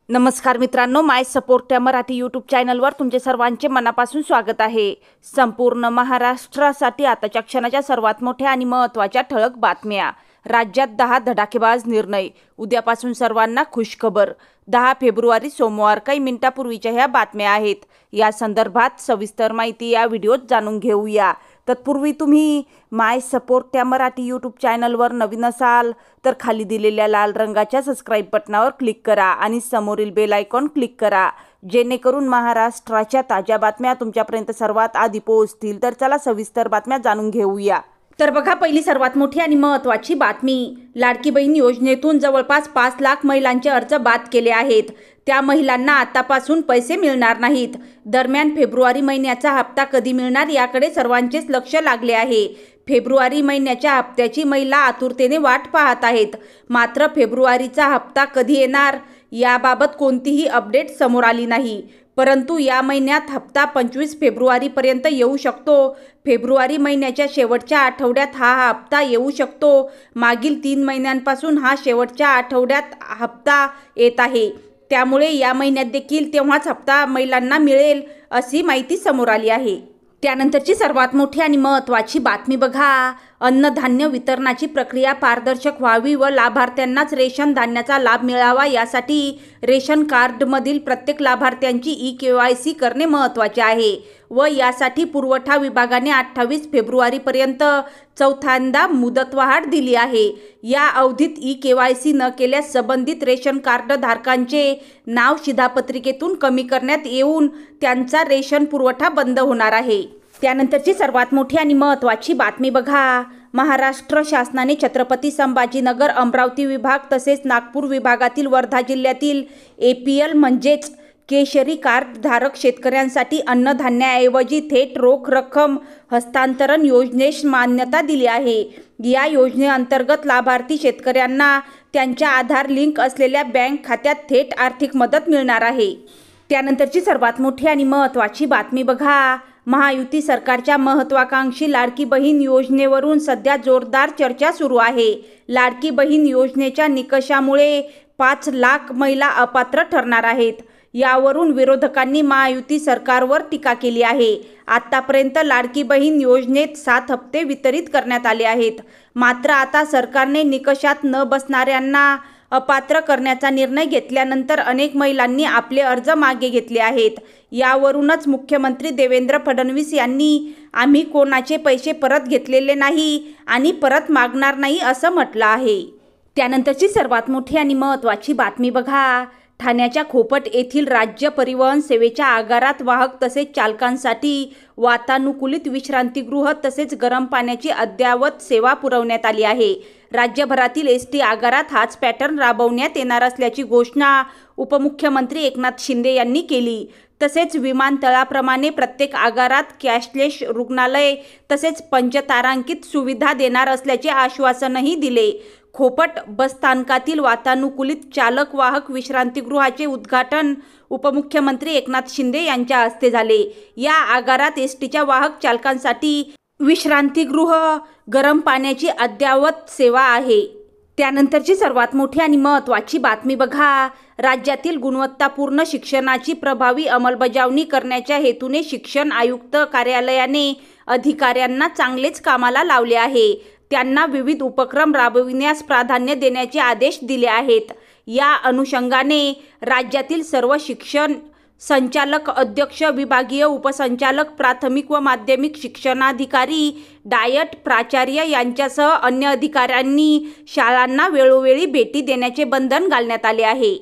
नमस्कार मित्रांनो, माय सपोर्ट या मराठी यूट्यूब चॅनलवर तुमचे सर्वांचे मनापासून स्वागत आहे। संपूर्ण महाराष्ट्रासाठी आताच्या क्षणाच्या सर्वात मोठ्या आणि महत्त्वाच्या ठळक बातम्या। राज्यात 10 धडाकेबाज निर्णय, उद्यापासून सर्वांना खुशखबर। 10 फेब्रुवारी सोमवार, काही मिनिटापूर्वीच्या ह्या बातम्या आहेत। या संदर्भात सविस्तर माहिती या व्हिडिओत जाणून घेऊया। तत्पूर्वी तुम्ही माय सपोर्ट या मराठी यूट्यूब चॅनलवर नवीन असाल तर खाली दिलेल्या लाल रंगाच्या सबस्क्राइब बटनावर क्लिक करा आणि समोरील बेल आयकॉन क्लिक करा, जेणेकरून महाराष्ट्राच्या ताज्या बातम्या तुमच्यापर्यंत सर्वात आधी पोहोचतील। तर चला सविस्तर बातम्या जाणून घेऊया। तर बघा, पहिली सर्वात मोठी आणि महत्त्वाची बातमी, लाडकी बहीण योजनेतून जवळपास 5 लाख महिलांचे अर्ज बाद केले आहेत। त्या महिलांना आतापासून पैसे मिळणार नाहीत। दरम्यान फेब्रुवारी महिन्याचा हप्ता कधी मिळणार याकडे सर्वांचेच लक्ष लागले आहे। फेब्रुवारी महिन्याच्या हप्त्याची महिला आतुरतेने वाट पाहत आहेत। मात्र फेब्रुवारीचा हप्ता कधी येणार याबाबत कोणतीही अपडेट समोर आली नाही, परंतु या महिन्यात हप्ता 25 फेब्रुवारीपर्यंत येऊ शकतो। फेब्रुवारी महिन्याच्या शेवटच्या आठवड्यात हा हप्ता येऊ शकतो। मागील 3 महिन्यांपासून हा शेवटच्या आठवड्यात हप्ता येत आहे, त्यामुळे या महिन्यात देखील तेव्हाच हप्ता महिलांना मिळेल अशी माहिती समोर आली आहे। त्यानंतरची सर्वात मोठी आणि महत्त्वाची बातमी बघा, अन्नधान्य वितरणाची प्रक्रिया पारदर्शक व्हावी व लाभार्थ्यांनाच रेशन धान्याचा लाभ मिळावा यासाठी रेशन कार्डमधील प्रत्येक लाभार्थ्यांची ई-KYC करणे महत्त्वाचे आहे व यासाठी पुरवठा विभागाने 28 फेब्रुवारीपर्यंत चौथ्यांदा मुदतवाढ दिली आहे। या अवधीत ई-KYC न केल्यास संबंधित रेशन कार्ड धारकांचे नाव शिधापत्रिकेतून कमी करण्यात येऊन त्यांचा रेशन पुरवठा बंद होणार आहे। त्यानंतरची सर्वात मोठी आणि महत्त्वाची बातमी बघा, महाराष्ट्र शासनाने छत्रपती संभाजीनगर, अमरावती विभाग तसेच नागपूर विभागातील वर्धा जिल्ह्यातील APL म्हणजेच केशरी कार्ड धारक शेतकऱ्यांसाठी अन्नधान्याऐवजी थेट रोख रक्कम हस्तांतरण योजनेस मान्यता दिली आहे। या योजनेअंतर्गत लाभार्थी शेतकऱ्यांना त्यांच्या आधार लिंक असलेल्या बँक खात्यात थेट आर्थिक मदत मिळणार आहे। त्यानंतरची सर्वात मोठी आणि महत्त्वाची बातमी बघा, महायुती सरकारच्या महत्त्वाकांक्षी लाडकी बहीण योजनेवरून सध्या जोरदार चर्चा सुरू आहे। लाडकी बहीण योजनेच्या निकषामुळे 5 लाख महिला अपात्र ठरणार आहेत। यावरून विरोधकांनी महायुती सरकारवर टीका केली आहे। आतापर्यंत लाडकी बहीण योजनेत 7 हप्ते वितरित करण्यात आले आहेत, मात्र आता सरकारने निकषात न बसणाऱ्यांना अपात्र करण्याचा निर्णय घेतल्यानंतर अनेक महिलांनी आपले अर्ज मागे घेतले आहेत। यावरूनच मुख्यमंत्री देवेंद्र फडणवीस यांनी आम्ही कोणाचे पैसे परत घेतलेले नाही आणि परत मागणार नाही असं म्हटलं आहे। त्यानंतरची सर्वात मोठी आणि महत्त्वाची बातमी बघा, ठाण्याच्या खोपट येथील राज्य परिवहन सेवेच्या आगारात वाहक तसेच चालकांसाठी वातानुकूलित विश्रांतीगृह तसेच गरम पाण्याची अद्ययावत सेवा पुरवण्यात आली आहे। राज्यभरातील ST आगारात हाच पॅटर्न राबवण्यात येणार असल्याची घोषणा उपमुख्यमंत्री एकनाथ शिंदे यांनी केली। तसेच विमानतळाप्रमाणे प्रत्येक आगारात कॅशलेस रुग्णालय तसेच पंचतारांकित सुविधा देणार असल्याचे आश्वासनही दिले। खोपट बसस्थानकातील वातानुकूलित चालक वाहक विश्रांतीगृहाचे उद्घाटन उपमुख्यमंत्री एकनाथ शिंदे यांच्या हस्ते झाले। या आगारात STच्या वाहक चालकांसाठी विश्रांतीगृह, गरम पाण्याची अद्ययावत सेवा आहे। त्यानंतरची सर्वात मोठी आणि महत्त्वाची बातमी बघा, राज्यातील गुणवत्तापूर्ण शिक्षणाची प्रभावी अंमलबजावणी करण्याच्या हेतूने शिक्षण आयुक्त कार्यालयाने अधिकाऱ्यांना चांगलेच कामाला लावले आहे। त्यांना विविध उपक्रम राबविण्यास प्राधान्य देण्याचे आदेश दिले आहेत। या अनुषंगाने राज्यातील सर्व शिक्षण संचालक, अध्यक्ष, विभागीय उपसंचालक, प्राथमिक व माध्यमिक शिक्षणाधिकारी, डायट, प्राचार्य यांच्यासह अन्य अधिकाऱ्यांनी शाळांना वेळोवेळी भेटी देण्याचे बंधन घालण्यात आले आहे।